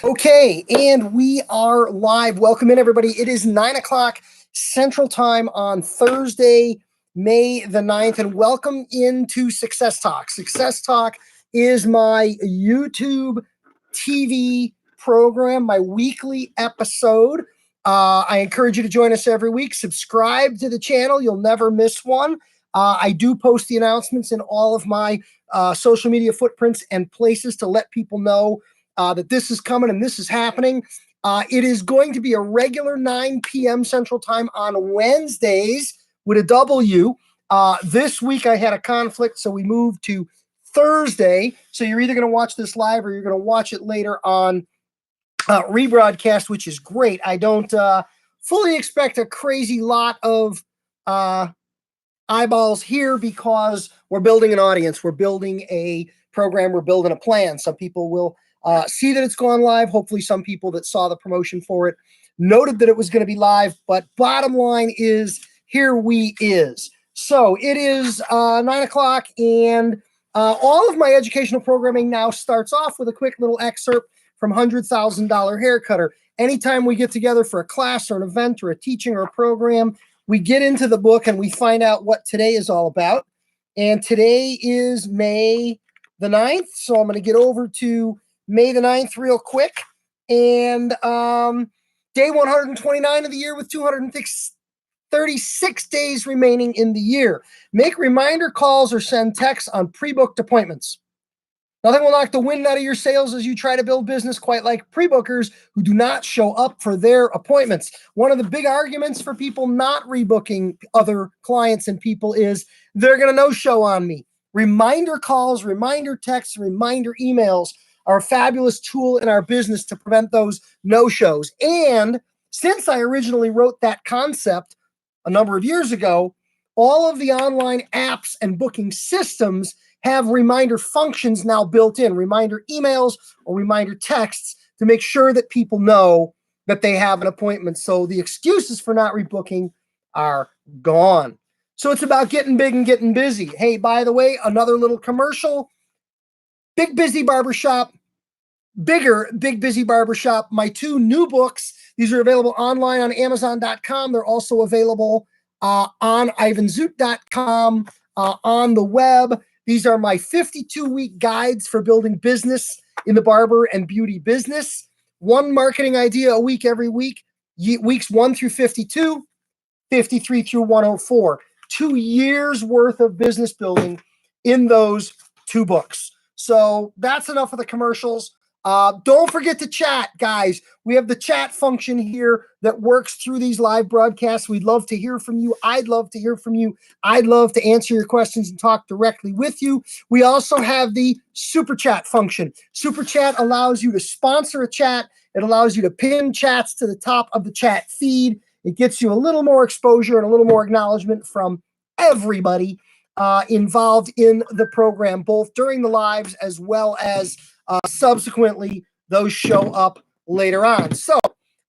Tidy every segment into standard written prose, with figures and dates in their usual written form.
Okay, and we are live. Welcome in, everybody. It is 9 o'clock Central Time on Thursday, May the 9th, and welcome into Success Talk. Success Talk is my YouTube TV program, my weekly episode. I encourage you to join us every week. Subscribe to the channel. You'll never miss one. I do post the announcements in all of my social media footprints and places to let people know that this is coming and this is happening. It is going to be a regular 9 p.m. Central Time on Wednesdays with a W. This week I had a conflict, so we moved to Thursday. So you're either going to watch this live or you're going to watch it later on rebroadcast, which is great. I don't fully expect a crazy lot of eyeballs here because we're building an audience. We're building a program. We're building a plan. Some people will see that it's gone live. Hopefully some people that saw the promotion for it noted that it was going to be live, but bottom line is here we is. So it is 9 o'clock and all of my educational programming now starts off with a quick little excerpt from $100,000 Haircutter. Anytime we get together for a class or an event or a teaching or a program, we get into the book and we find out what today is all about. And today is May the 9th. So I'm going to get over to May the 9th real quick. And day 129 of the year with 236 days remaining in the year. Make reminder calls or send texts on pre-booked appointments. Nothing will knock the wind out of your sails as you try to build business quite like pre-bookers who do not show up for their appointments. One of the big arguments for people not rebooking other clients and people is they're going to no-show on me. Reminder calls, reminder texts, reminder emails are a fabulous tool in our business to prevent those no-shows. And since I originally wrote that concept a number of years ago, all of the online apps and booking systems have reminder functions now built in, reminder emails or reminder texts to make sure that people know that they have an appointment. So the excuses for not rebooking are gone. So it's about getting big and getting busy. Hey, by the way, another little commercial. Big Busy Barbershop, Big Busy Barbershop, my two new books. These are available online on Amazon.com. They're also available on ivanzoot.com on the web. These are my 52-week guides for building business in the barber and beauty business. One marketing idea a week every week, weeks 1 through 52, 53 through 104. 2 years worth of business building in those two books. So that's enough of the commercials. Don't forget to chat, guys. We have the chat function here that works through these live broadcasts. We'd love to hear from you. I'd love to hear from you. I'd love to answer your questions and talk directly with you. We also have the super chat function. Super chat allows you to sponsor a chat. It allows you to pin chats to the top of the chat feed. It gets you a little more exposure and a little more acknowledgement from everybody involved in the program, both during the lives as well as subsequently those show up later on. So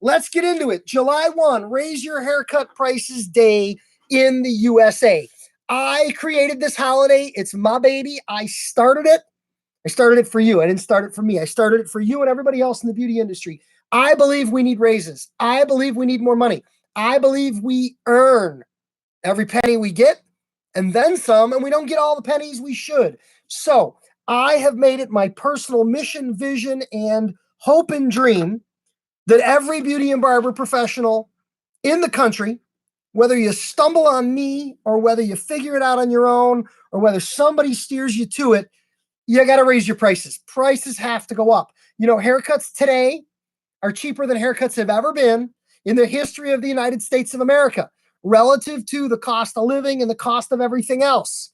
let's get into it. July 1, Raise Your Haircut Prices Day in the USA. I created this holiday. It's my baby. I started it. I started it for you. I didn't start it for me. I started it for you and everybody else in the beauty industry. I believe we need raises. I believe we need more money. I believe we earn every penny we get and then some, and we don't get all the pennies we should. So I have made it my personal mission, vision, and hope and dream that every beauty and barber professional in the country, whether you stumble on me or whether you figure it out on your own or whether somebody steers you to it, you got to raise your prices. Prices have to go up. You know, haircuts today are cheaper than haircuts have ever been in the history of the United States of America, relative to the cost of living and the cost of everything else.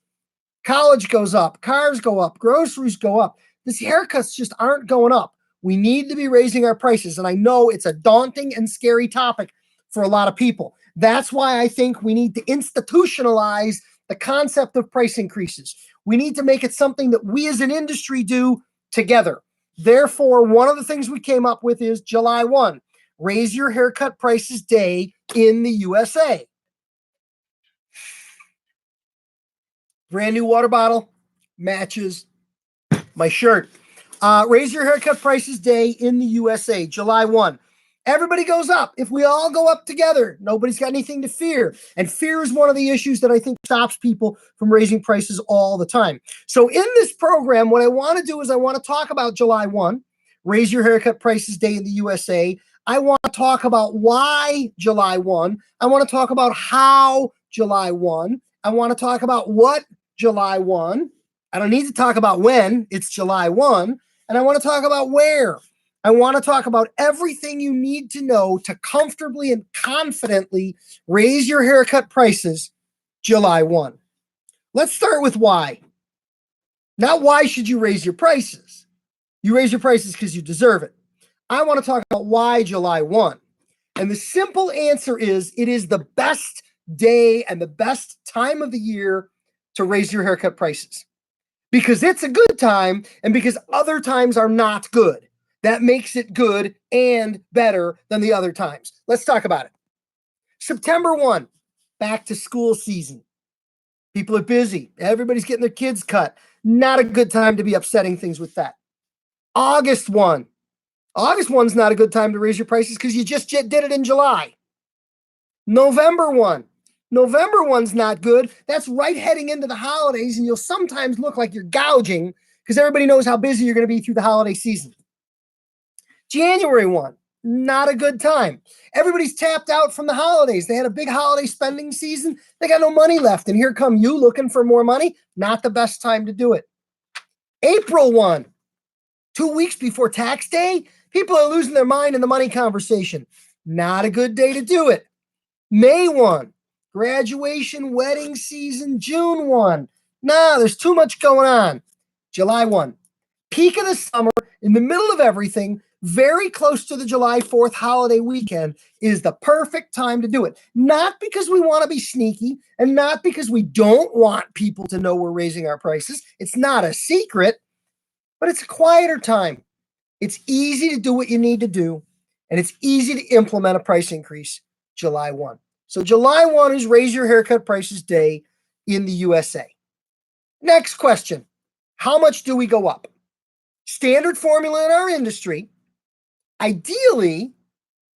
College goes up, cars go up, groceries go up. These haircuts just aren't going up. We need to be raising our prices. And I know it's a daunting and scary topic for a lot of people. That's why I think we need to institutionalize the concept of price increases. We need to make it something that we as an industry do together. Therefore, one of the things we came up with is July 1, Raise Your Haircut Prices Day in the USA. Brand new water bottle matches my shirt. Raise your haircut prices day in the USA, July 1. Everybody goes up. If we all go up together, nobody's got anything to fear. And fear is one of the issues that I think stops people from raising prices all the time. So in this program, what I want to do is I want to talk about July 1, raise your haircut prices day in the USA. I want to talk about why July 1. I want to talk about how July 1. I want to talk about what July 1. I don't need to talk about when, it's July 1. And I want to talk about where. I want to talk about everything you need to know to comfortably and confidently raise your haircut prices July 1. Let's start with why. Not why should you raise your prices. You raise your prices because you deserve it. I want to talk about why July 1. And the simple answer is it is the best day and the best time of the year to raise your haircut prices. Because it's a good time and because other times are not good. That makes it good and better than the other times. Let's talk about it. September 1, back to school season. People are busy. Everybody's getting their kids cut. Not a good time to be upsetting things with that. August 1. August 1's not a good time to raise your prices because you just did it in July. November 1. November 1's not good. That's right heading into the holidays, and you'll sometimes look like you're gouging because everybody knows how busy you're going to be through the holiday season. January 1, not a good time. Everybody's tapped out from the holidays. They had a big holiday spending season. They got no money left, and here come you looking for more money. Not the best time to do it. April 1, 2 weeks before tax day, people are losing their mind in the money conversation. Not a good day to do it. May 1, graduation, wedding season. June 1, nah, there's too much going on. July 1, peak of the summer, in the middle of everything, very close to the July 4th holiday weekend is the perfect time to do it. Not because we want to be sneaky and not because we don't want people to know we're raising our prices. It's not a secret, but it's a quieter time. It's easy to do what you need to do, and it's easy to implement a price increase July 1. So July 1 is Raise Your Haircut Prices Day in the USA. Next question. How much do we go up? Standard formula in our industry. Ideally,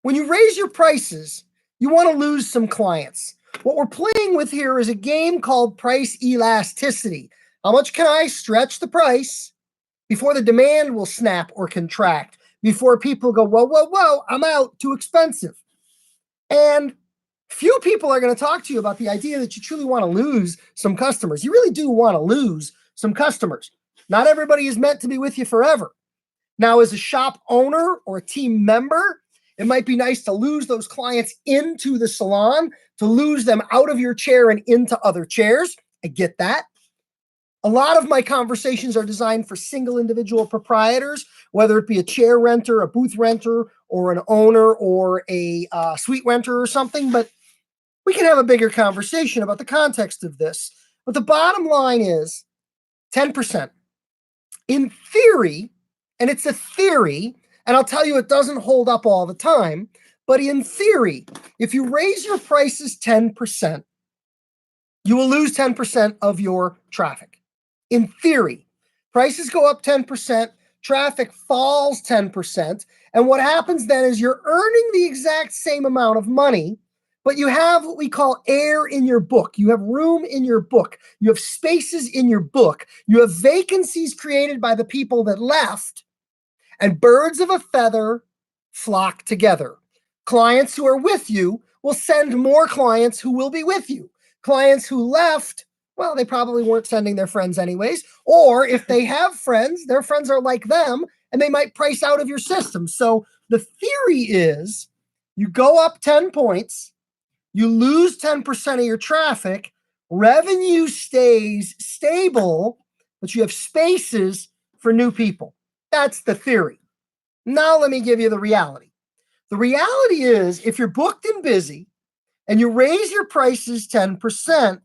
when you raise your prices, you want to lose some clients. What we're playing with here is a game called price elasticity. How much can I stretch the price before the demand will snap or contract, before people go, whoa, whoa, whoa, I'm out, too expensive. And few people are going to talk to you about the idea that you truly want to lose some customers. You really do want to lose some customers. Not everybody is meant to be with you forever. Now, as a shop owner or a team member, it might be nice to lose those clients into the salon, to lose them out of your chair and into other chairs. I get that. A lot of my conversations are designed for single individual proprietors, whether it be a chair renter, a booth renter, or an owner, or a suite renter or something. But we can have a bigger conversation about the context of this. But the bottom line is 10%. In theory, and it's a theory, and I'll tell you it doesn't hold up all the time, but in theory, if you raise your prices 10%, you will lose 10% of your traffic. In theory, prices go up 10%, traffic falls 10%, and what happens then is you're earning the exact same amount of money, but you have what we call air in your book. You have room in your book. You have spaces in your book. You have vacancies created by the people that left, and birds of a feather flock together. Clients who are with you will send more clients who will be with you. Clients who left, well, they probably weren't sending their friends anyways. Or if they have friends, their friends are like them, and they might price out of your system. So the theory is you go up 10 points, you lose 10% of your traffic, revenue stays stable, but you have spaces for new people. That's the theory. Now let me give you the reality. The reality is if you're booked and busy and you raise your prices 10%,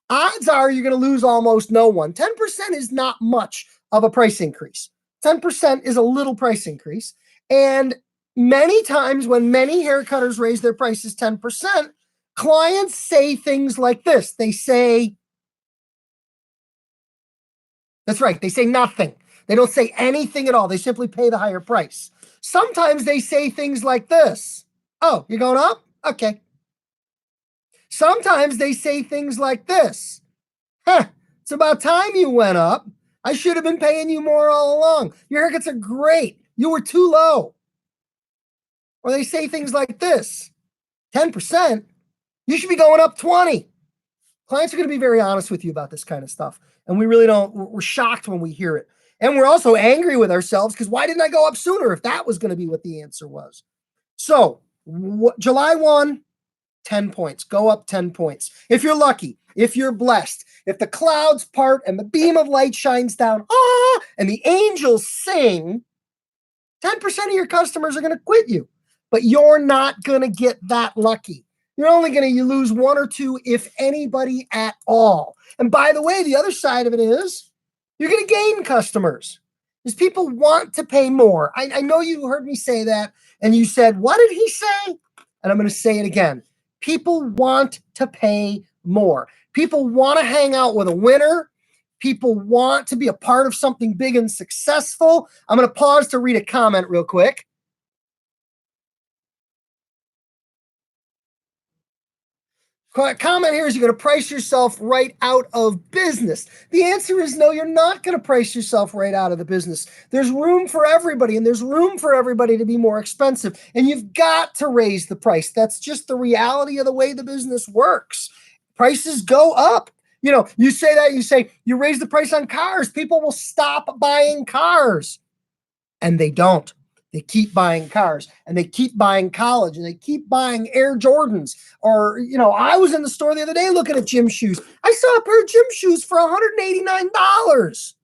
odds are you're going to lose almost no one. 10% is not much of a price increase. 10% is a little price increase. And many times when many haircutters raise their prices 10%, clients say things like this. They say, that's right, they say nothing. They don't say anything at all. They simply pay the higher price. Sometimes they say things like this. Oh, you're going up? Okay. Sometimes they say things like this. Huh, it's about time you went up. I should have been paying you more all along. Your haircuts are great. You were too low. Or they say things like this. 10%? You should be going up 20. Clients are going to be very honest with you about this kind of stuff. And we really don't, we're shocked when we hear it. And we're also angry with ourselves because why didn't I go up sooner if that was going to be what the answer was? So July 1, 10 points. Go up 10 points. If you're lucky, if you're blessed, if the clouds part and the beam of light shines down, and the angels sing, 10% of your customers are going to quit you. But you're not going to get that lucky. You're only going to lose one or two, if anybody at all. And by the way, the other side of it is you're going to gain customers because people want to pay more. I know you heard me say that and you said, what did he say? And I'm going to say it again. People want to pay more. People want to hang out with a winner. People want to be a part of something big and successful. I'm going to pause to read a comment real quick. Comment here is you're going to price yourself right out of business. The answer is no, you're not going to price yourself right out of the business. There's room for everybody, and there's room for everybody to be more expensive. And you've got to raise the price. That's just the reality of the way the business works. Prices go up. You know, you say that, you say, you raise the price on cars, people will stop buying cars. And they don't. They keep buying cars and they keep buying college and they keep buying Air Jordans. Or, you know, I was in the store the other day looking at gym shoes. I saw a pair of gym shoes for $189.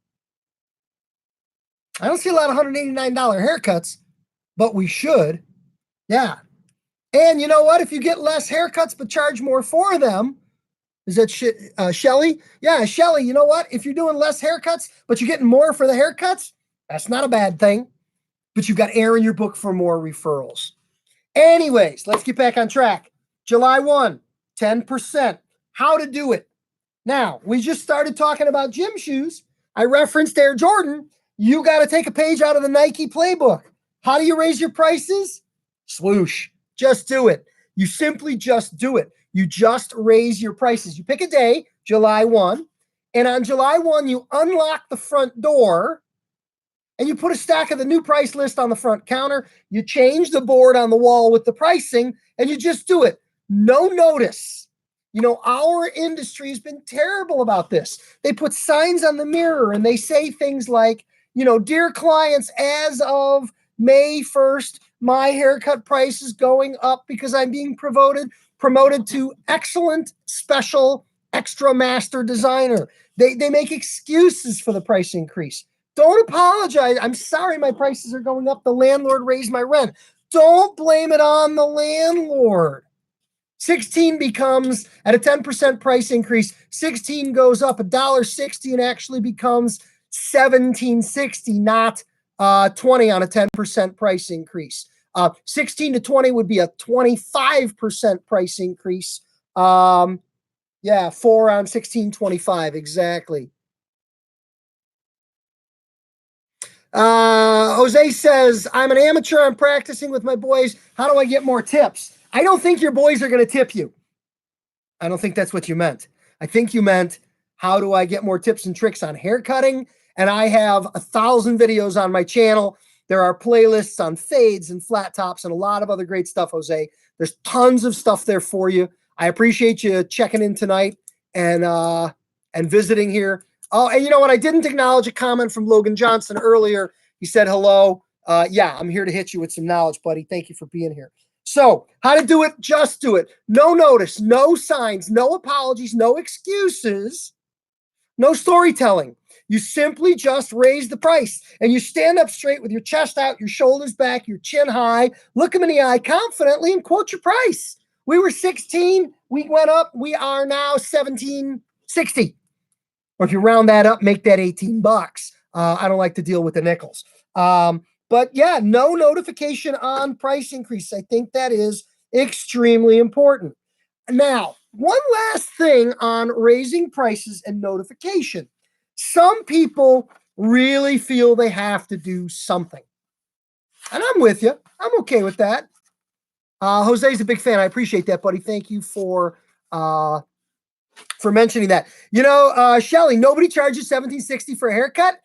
I don't see a lot of $189 haircuts, but we should. Yeah. And you know what? If you get less haircuts but charge more for them, is that Shelly? Yeah, Shelly, you know what? If you're doing less haircuts but you're getting more for the haircuts, that's not a bad thing. But you've got air in your book for more referrals. Anyways, let's get back on track. July 1, 10%. How to do it. Now, we just started talking about gym shoes. I referenced Air Jordan. You got to take a page out of the Nike playbook. How do you raise your prices? Swoosh. Just do it. You simply just do it. You just raise your prices. You pick a day, July 1, and on July 1, you unlock the front door and you put a stack of the new price list on the front counter. You change the board on the wall with the pricing, and you just do it. No notice. You know, our industry has been terrible about this. They put signs on the mirror, and they say things like, you know, dear clients, as of May 1st, my haircut price is going up because I'm being promoted to excellent, special, extra master designer. They make excuses for the price increase. Don't apologize. I'm sorry my prices are going up. The landlord raised my rent. Don't blame it on the landlord. 16 becomes, at a 10% price increase, 16 goes up $1.60 and actually becomes $17.60, not 20 on a 10% price increase. 16 to 20 would be a 25% price increase. 4 on 16.25, exactly. Jose says, I'm an amateur. I'm practicing with my boys. How do I get more tips? I don't think your boys are going to tip you. I don't think that's what you meant. I think you meant, how do I get more tips and tricks on hair cutting? And I have 1,000 videos on my channel. There are playlists on fades and flat tops and a lot of other great stuff, Jose. There's tons of stuff there for you. I appreciate you checking in tonight and visiting here. Oh, and you know what? I didn't acknowledge a comment from Logan Johnson earlier. He said, hello. Yeah, I'm here to hit you with some knowledge, buddy. Thank you for being here. So how to do it? Just do it. No notice, no signs, no apologies, no excuses, no storytelling. You simply just raise the price and you stand up straight with your chest out, your shoulders back, your chin high, look them in the eye confidently and quote your price. We were 16. We went up. We are now 17.60. Or if you round that up, make that $18. I don't like to deal with the nickels. But yeah, no notification on price increase. I think that is extremely important. Now, one last thing on raising prices and notification. Some people really feel they have to do something. And I'm with you. I'm okay with that. Jose's a big fan. I appreciate that, buddy. Thank you for mentioning that. Shelly, nobody charges $17.60 for a haircut.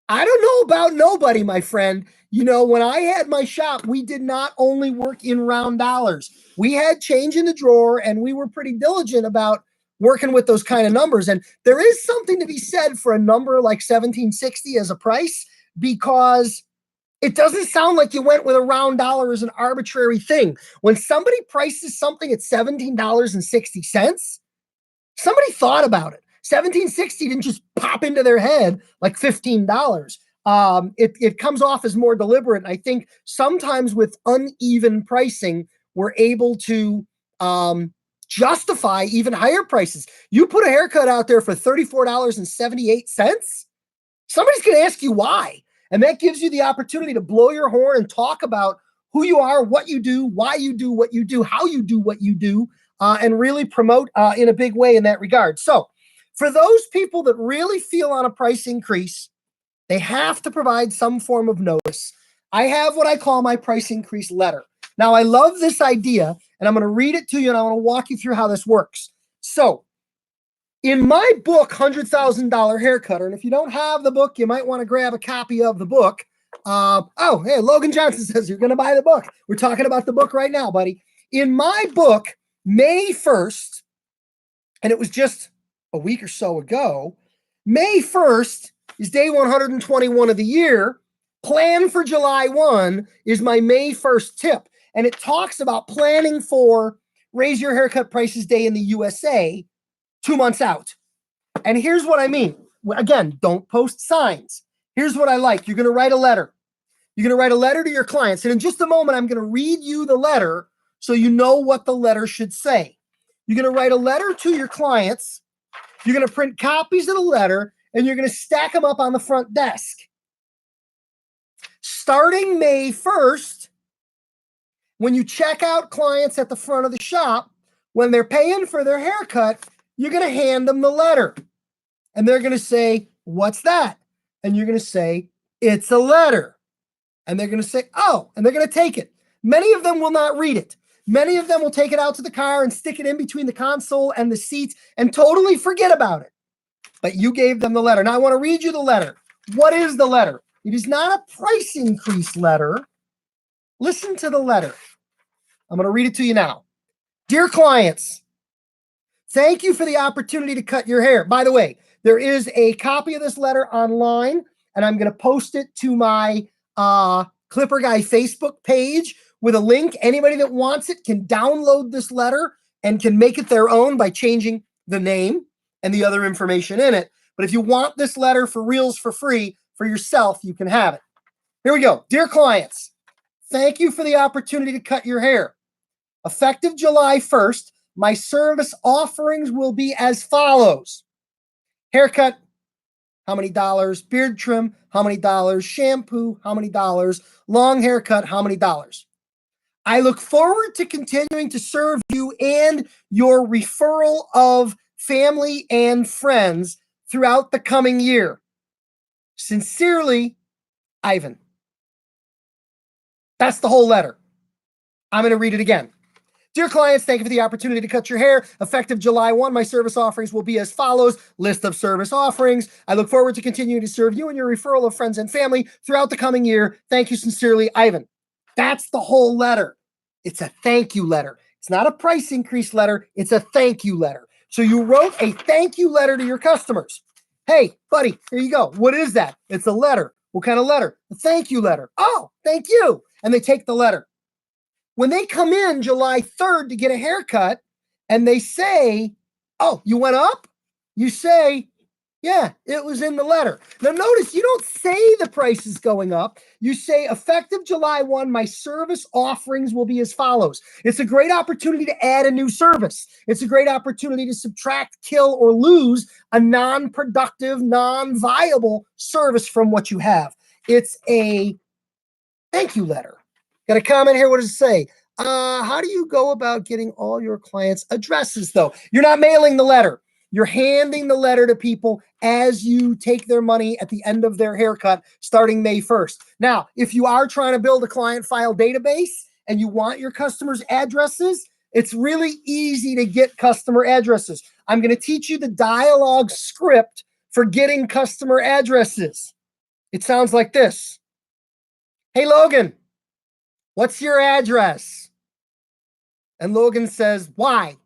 I don't know about nobody, my friend. When I had my shop, we did not only work in round dollars. We had change in the drawer, and we were pretty diligent about working with those kind of numbers. And there is something to be said for a number like $17.60 as a price, because it doesn't sound like you went with a round dollar as an arbitrary thing. When somebody prices something at $17.60, somebody thought about it. $17.60 didn't just pop into their head like $15. It comes off as more deliberate. And I think sometimes with uneven pricing, we're able to justify even higher prices. You put a haircut out there for $34.78, somebody's going to ask you why. And that gives you the opportunity to blow your horn and talk about who you are, what you do, why you do what you do, how you do what you do, and really promote in a big way in that regard. So for those people that really feel on a price increase, they have to provide some form of notice. I have what I call my price increase letter. Now, I love this idea, and I'm going to read it to you, and I want to walk you through how this works. So in my book, $100,000 Haircutter, and if you don't have the book, you might want to grab a copy of the book. Hey, Logan Johnson says you're going to buy the book. We're talking about the book right now, buddy. In my book, May 1st, and it was just a week or so ago, May 1st is day 121 of the year. Plan for July 1 is my May 1st tip. And it talks about planning for Raise Your Haircut Prices Day in the USA 2 months out. And here's what I mean. Again, don't post signs. Here's what I like. You're going to write a letter. You're going to write a letter to your clients. And in just a moment, I'm going to read you the letter so you know what the letter should say. You're going to write a letter to your clients. You're going to print copies of the letter, and you're going to stack them up on the front desk. Starting May 1st, when you check out clients at the front of the shop, when they're paying for their haircut, you're going to hand them the letter. And they're going to say, "What's that?" And you're going to say, "It's a letter." And they're going to say, "Oh," and they're going to take it. Many of them will not read it. Many of them will take it out to the car and stick it in between the console and the seats and totally forget about it. But you gave them the letter. Now I want to read you the letter. What is the letter? It is not a price increase letter. Listen to the letter. I'm going to read it to you now. Dear clients, thank you for the opportunity to cut your hair. By the way, there is a copy of this letter online, and I'm going to post it to my Clipper Guy Facebook page with a link. Anybody that wants it can download this letter and can make it their own by changing the name and the other information in it. But if you want this letter for reals for free for yourself, you can have it. Here we go. Dear clients, thank you for the opportunity to cut your hair. Effective July 1st, my service offerings will be as follows. Haircut, how many dollars? Beard trim, how many dollars? Shampoo, how many dollars? Long haircut, how many dollars? I look forward to continuing to serve you and your referral of family and friends throughout the coming year. Sincerely, Ivan. That's the whole letter. I'm going to read it again. Dear clients, thank you for the opportunity to cut your hair. Effective July 1, my service offerings will be as follows. List of service offerings. I look forward to continuing to serve you and your referral of friends and family throughout the coming year. Thank you sincerely, Ivan. That's the whole letter. It's a thank you letter. It's not a price increase letter. It's a thank you letter. So you wrote a thank you letter to your customers. Hey, buddy, here you go. What is that? It's a letter. What kind of letter? A thank you letter. Oh, thank you. And they take the letter. When they come in July 3rd to get a haircut and they say, "Oh, you went up?" You say, "Yeah, it was in the letter." Now notice you don't say the price is going up. You say effective July 1, my service offerings will be as follows. It's a great opportunity to add a new service. It's a great opportunity to subtract, kill, or lose a non-productive, non-viable service from what you have. It's a thank you letter. Got a comment here. What does it say? How do you go about getting all your clients' addresses, though? You're not mailing the letter. You're handing the letter to people as you take their money at the end of their haircut starting May 1st. Now, if you are trying to build a client file database and you want your customers' addresses, it's really easy to get customer addresses. I'm going to teach you the dialogue script for getting customer addresses. It sounds like this. Hey, Logan, what's your address? And Logan says, why?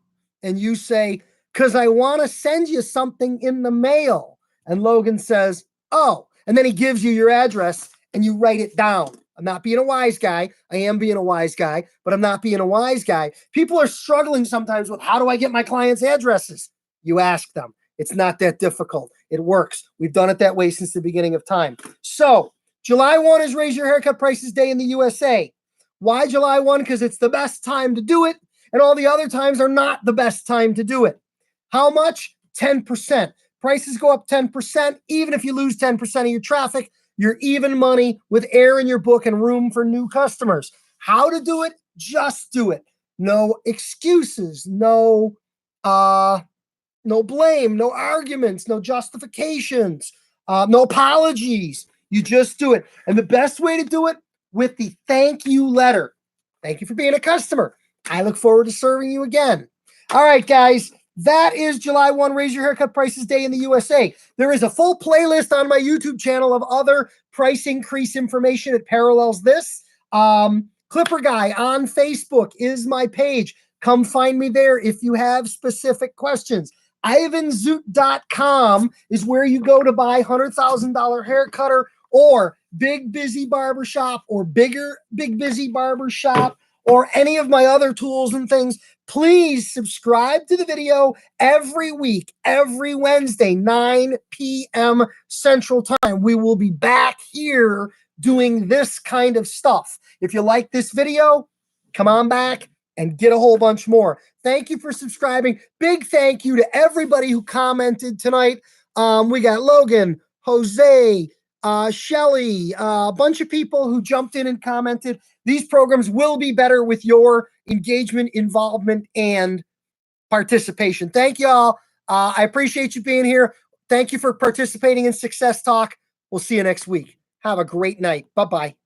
And you say, because I want to send you something in the mail. And Logan says, oh. And then he gives you your address and you write it down. I'm not being a wise guy. I am being a wise guy, but I'm not being a wise guy. People are struggling sometimes with, how do I get my clients' addresses? You ask them. It's not that difficult. It works. We've done it that way since the beginning of time. So July 1 is Raise Your Haircut Prices Day in the USA. Why July 1? Because it's the best time to do it, and all the other times are not the best time to do it. How much? 10%. Prices go up 10%. Even if you lose 10% of your traffic, you're even money with air in your book and room for new customers. How to do it? Just do it. No excuses, no blame, no arguments, no justifications, no apologies. You just do it. And the best way to do it, with the thank you letter. Thank you for being a customer. I look forward to serving you again. All right, guys. That is July 1, Raise Your Haircut Prices Day in the USA. There is a full playlist on my YouTube channel of other price increase information. It parallels this. Clipper Guy on Facebook is my page. Come find me there if you have specific questions. IvanZoot.com is where you go to buy $100,000 hair cutter or Big Busy Barbershop or Big Busy Barbershop or any of my other tools and things. Please subscribe to the video every week, every Wednesday, 9 p.m. Central Time. We will be back here doing this kind of stuff. If you like this video, come on back and get a whole bunch more. Thank you for subscribing. Big thank you to everybody who commented tonight. We got Logan, Jose, Shelly, a bunch of people who jumped in and commented. These programs will be better with your engagement, involvement, and participation. Thank you all. I appreciate you being here. Thank you for participating in Success Talk. We'll see you next week. Have a great night. Bye-bye.